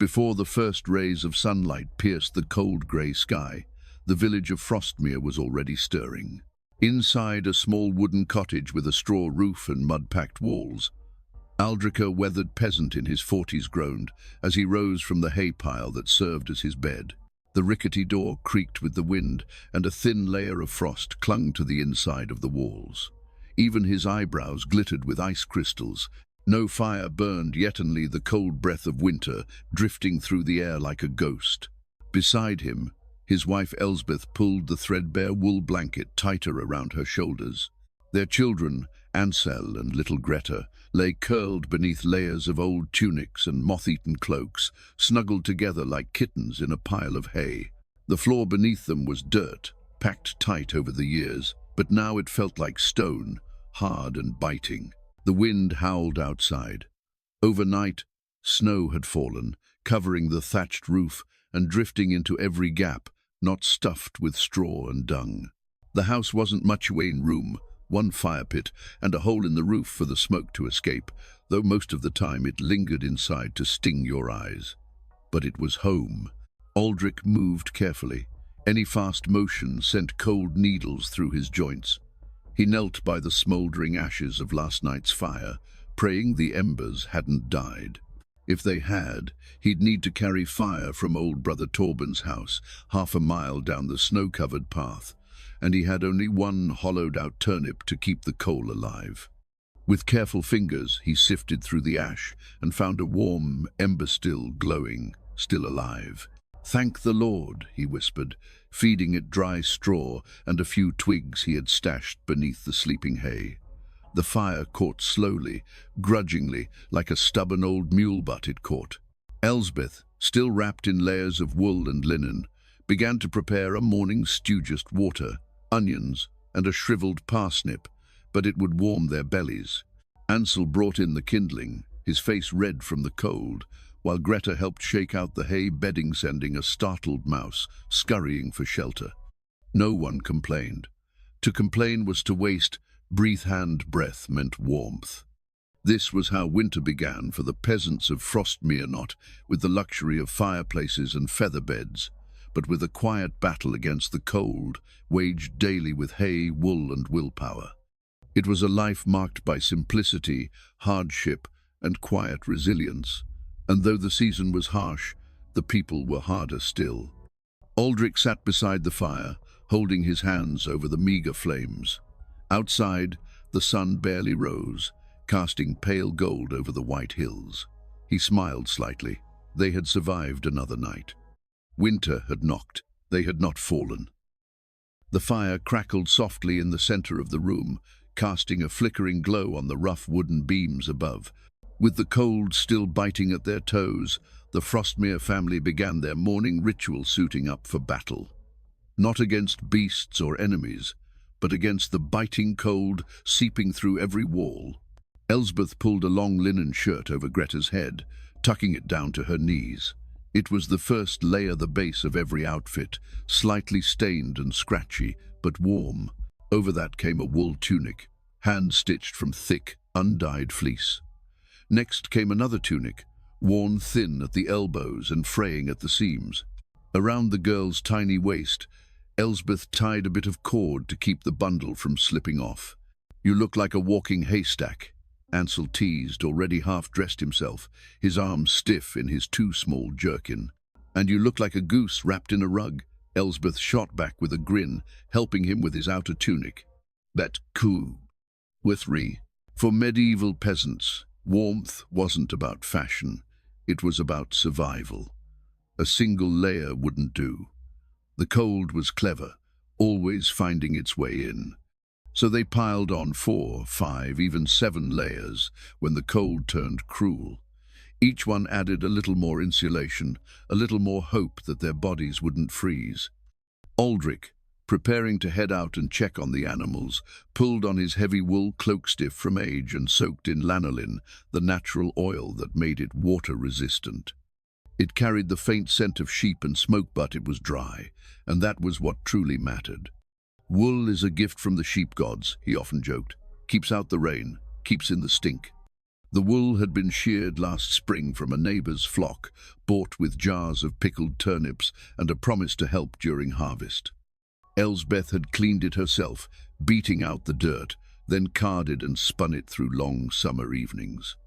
Before the first rays of sunlight pierced the cold grey sky, the village of Frostmere was already stirring. Inside a small wooden cottage with a straw roof and mud-packed walls, Aldrich, a weathered peasant in his 40s, groaned as he rose from the hay pile that served as his bed. The rickety door creaked with the wind, and a thin layer of frost clung to the inside of the walls. Even his eyebrows glittered with ice crystals. No fire burned, yet only the cold breath of winter drifting through the air like a ghost. Beside him, his wife Elsbeth pulled the threadbare wool blanket tighter around her shoulders. Their children, Ansel and little Greta, lay curled beneath layers of old tunics and moth-eaten cloaks, snuggled together like kittens in a pile of hay. The floor beneath them was dirt, packed tight over the years, but now it felt like stone, hard and biting. The wind howled outside. Overnight, snow had fallen, covering the thatched roof and drifting into every gap, not stuffed with straw and dung. The house wasn't much in room, one fire pit and a hole in the roof for the smoke to escape, though most of the time it lingered inside to sting your eyes. But it was home. Aldrich moved carefully. Any fast motion sent cold needles through his joints. He knelt by the smouldering ashes of last night's fire, praying the embers hadn't died. If they had, he'd need to carry fire from old Brother Torben's house, half a mile down the snow-covered path, and he had only one hollowed-out turnip to keep the coal alive. With careful fingers, he sifted through the ash and found a warm ember still glowing, still alive. "Thank the Lord," he whispered, feeding it dry straw and a few twigs he had stashed beneath the sleeping hay. The fire caught slowly, grudgingly, like a stubborn old mule butt it caught. Elsbeth, still wrapped in layers of wool and linen, began to prepare a morning stew, just water, onions, and a shriveled parsnip, but it would warm their bellies. Ansel brought in the kindling, his face red from the cold, while Greta helped shake out the hay bedding, sending a startled mouse scurrying for shelter. No one complained. To complain was to waste. Breath-hand breath meant warmth. This was how winter began for the peasants of Frostmere, not with the luxury of fireplaces and feather beds, but with a quiet battle against the cold, waged daily with hay, wool, and willpower. It was a life marked by simplicity, hardship, and quiet resilience, and though the season was harsh, the people were harder still. Aldrich sat beside the fire, holding his hands over the meager flames. Outside, the sun barely rose, casting pale gold over the white hills. He smiled slightly. They had survived another night. Winter had knocked. They had not fallen. The fire crackled softly in the center of the room, casting a flickering glow on the rough wooden beams above. With the cold still biting at their toes, the Frostmere family began their morning ritual, suiting up for battle. Not against beasts or enemies, but against the biting cold seeping through every wall. Elsbeth pulled a long linen shirt over Greta's head, tucking it down to her knees. It was the first layer, the base of every outfit, slightly stained and scratchy, but warm. Over that came a wool tunic, hand-stitched from thick, undyed fleece. Next came another tunic, worn thin at the elbows and fraying at the seams. Around the girl's tiny waist, Elsbeth tied a bit of cord to keep the bundle from slipping off. "You look like a walking haystack," Ansel teased, already half-dressed himself, his arms stiff in his too small jerkin. "And you look like a goose wrapped in a rug," Elsbeth shot back with a grin, helping him with his outer tunic. "That cool." With re. For medieval peasants, warmth wasn't about fashion, it was about survival. A single layer wouldn't do. The cold was clever, always finding its way in. So they piled on 4, 5, even 7 layers when the cold turned cruel. Each one added a little more insulation, a little more hope that their bodies wouldn't freeze. Aldrich, preparing to head out and check on the animals, pulled on his heavy wool cloak, stiff from age and soaked in lanolin, the natural oil that made it water-resistant. It carried the faint scent of sheep and smoke, but it was dry, and that was what truly mattered. "Wool is a gift from the sheep gods," he often joked. "Keeps out the rain, keeps in the stink." The wool had been sheared last spring from a neighbour's flock, bought with jars of pickled turnips and a promise to help during harvest. Elsbeth had cleaned it herself, beating out the dirt, then carded and spun it through long summer evenings.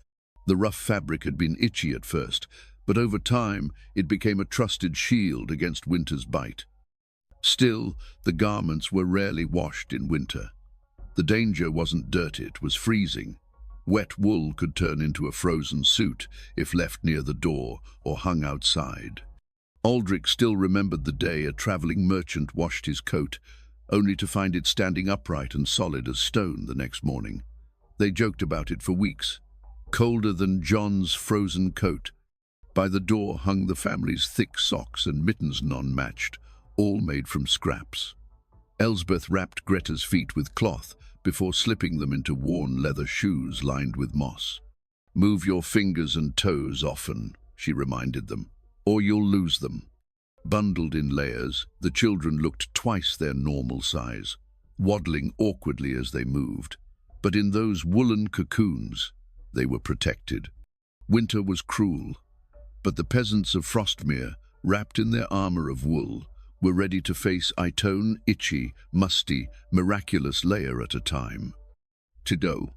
The rough fabric had been itchy at first, but over time it became a trusted shield against winter's bite. Still, the garments were rarely washed in winter. The danger wasn't dirt, it was freezing. Wet wool could turn into a frozen suit if left near the door or hung outside. Aldrich still remembered the day a travelling merchant washed his coat, only to find it standing upright and solid as stone the next morning. They joked about it for weeks. Colder than John's frozen coat. By the door hung the family's thick socks and mittens non-matched, all made from scraps. Elsbeth wrapped Greta's feet with cloth before slipping them into worn leather shoes lined with moss. "Move your fingers and toes often," she reminded them, "or you'll lose them." Bundled in layers, the children looked twice their normal size, waddling awkwardly as they moved. But in those woolen cocoons, they were protected. Winter was cruel, but the peasants of Frostmere, wrapped in their armour of wool, were ready to face Itone, itchy, musty, miraculous layer at a time. Tidot.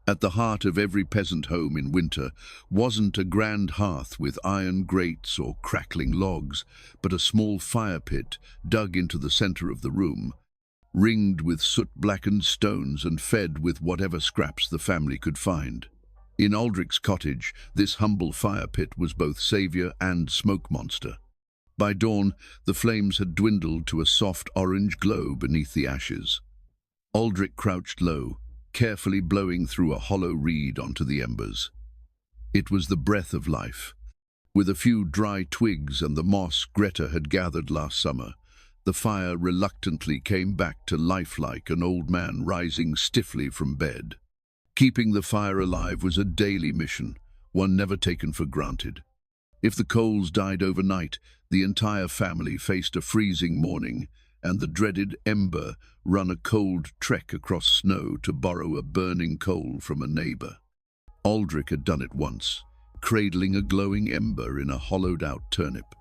At the heart of every peasant home in winter wasn't a grand hearth with iron grates or crackling logs, but a small fire pit dug into the centre of the room, ringed with soot-blackened stones and fed with whatever scraps the family could find. In Aldrich's cottage, this humble fire pit was both saviour and smoke monster. By dawn, the flames had dwindled to a soft orange glow beneath the ashes. Aldrich crouched low, carefully blowing through a hollow reed onto the embers. It was the breath of life. With a few dry twigs and the moss Greta had gathered last summer, the fire reluctantly came back to life like an old man rising stiffly from bed. Keeping the fire alive was a daily mission, one never taken for granted. If the coals died overnight, the entire family faced a freezing morning, and the dreaded ember run a cold trek across snow to borrow a burning coal from a neighbour. Aldrich had done it once, cradling a glowing ember in a hollowed-out turnip.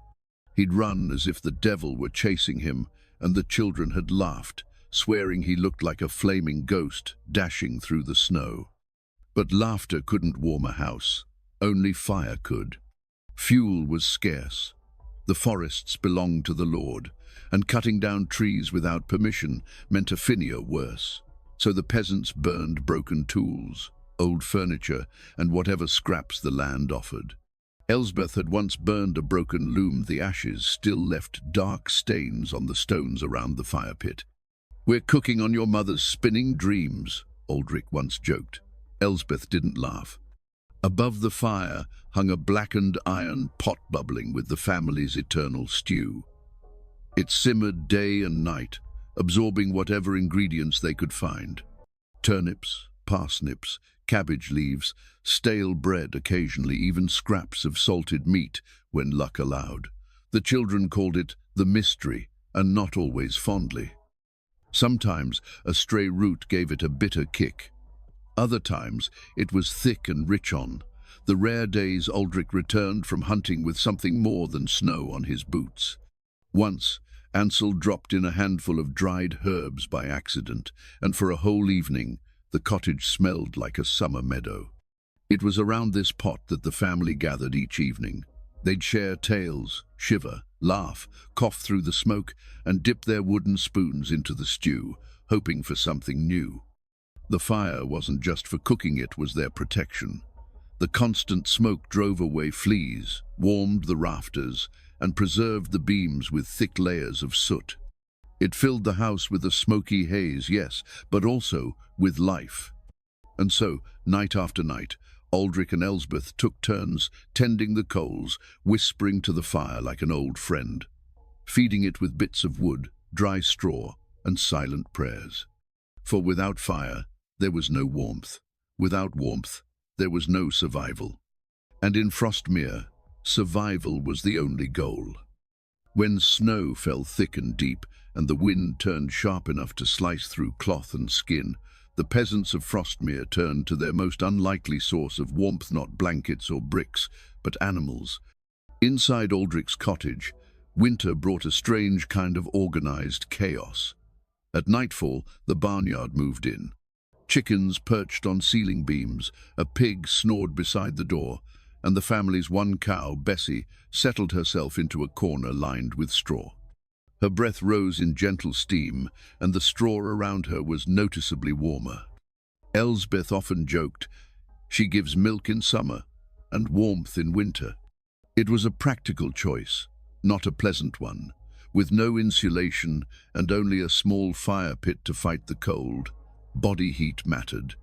He'd run as if the devil were chasing him, and the children had laughed, swearing he looked like a flaming ghost dashing through the snow. But laughter couldn't warm a house, only fire could. Fuel was scarce. The forests belonged to the Lord, and cutting down trees without permission meant a finier worse. So the peasants burned broken tools, old furniture, and whatever scraps the land offered. Elsbeth had once burned a broken loom. The ashes still left dark stains on the stones around the fire pit. "We're cooking on your mother's spinning dreams," Aldrich once joked. Elsbeth didn't laugh. Above the fire hung a blackened iron pot bubbling with the family's eternal stew. It simmered day and night, absorbing whatever ingredients they could find. Turnips, parsnips, cabbage leaves, stale bread occasionally, even scraps of salted meat when luck allowed. The children called it the mystery, and not always fondly. Sometimes a stray root gave it a bitter kick. Other times it was thick and rich on. The rare days Aldrich returned from hunting with something more than snow on his boots. Once, Ansel dropped in a handful of dried herbs by accident, and for a whole evening the cottage smelled like a summer meadow. It was around this pot that the family gathered each evening. They'd share tales, shiver, laugh, cough through the smoke, and dip their wooden spoons into the stew, hoping for something new. The fire wasn't just for cooking, it was their protection. The constant smoke drove away fleas, warmed the rafters, and preserved the beams with thick layers of soot. It filled the house with a smoky haze, yes, but also with life. And so, night after night, Aldrich and Elsbeth took turns tending the coals, whispering to the fire like an old friend, feeding it with bits of wood, dry straw, and silent prayers. For without fire, there was no warmth. Without warmth, there was no survival. And in Frostmere, survival was the only goal. When snow fell thick and deep, and the wind turned sharp enough to slice through cloth and skin, The peasants of Frostmere turned to their most unlikely source of warmth, not blankets or bricks, but animals. Inside Aldrich's cottage, winter brought a strange kind of organized chaos. At nightfall, the barnyard moved in. Chickens perched on ceiling beams, a pig snored beside the door, and the family's one cow, Bessie, settled herself into a corner lined with straw. Her breath rose in gentle steam, and the straw around her was noticeably warmer. Elsbeth often joked, "She gives milk in summer and warmth in winter." It was a practical choice, not a pleasant one. With no insulation and only a small fire pit to fight the cold, body heat mattered.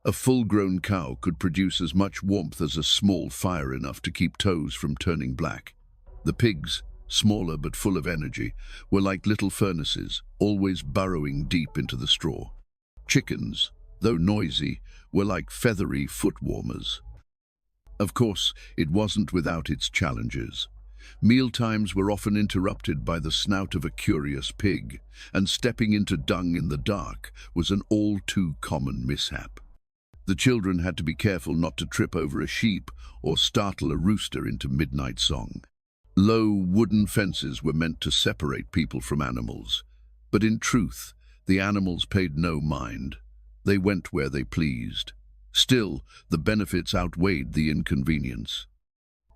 A full-grown cow could produce as much warmth as a small fire, enough to keep toes from turning black. The pigs, smaller but full of energy, were like little furnaces, always burrowing deep into the straw. Chickens, though noisy, were like feathery foot warmers. Of course, it wasn't without its challenges. Mealtimes were often interrupted by the snout of a curious pig, and stepping into dung in the dark was an all-too-common mishap. The children had to be careful not to trip over a sheep or startle a rooster into midnight song. Low wooden fences were meant to separate people from animals, but in truth, the animals paid no mind. They went where they pleased. Still, the benefits outweighed the inconvenience.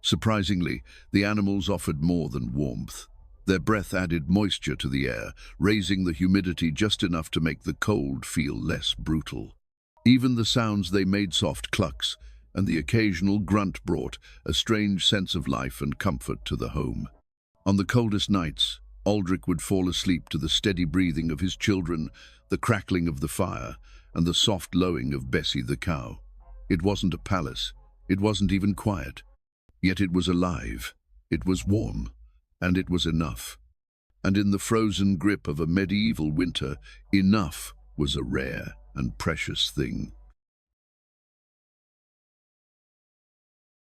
Surprisingly, the animals offered more than warmth. Their breath added moisture to the air, raising the humidity just enough to make the cold feel less brutal. Even the sounds they made, soft clucks and the occasional grunt, brought a strange sense of life and comfort to the home. On the coldest nights, Aldrich would fall asleep to the steady breathing of his children, the crackling of the fire, and the soft lowing of Bessie the cow. It wasn't a palace, it wasn't even quiet. Yet it was alive, it was warm, and it was enough. And in the frozen grip of a medieval winter, enough was a rare and precious thing.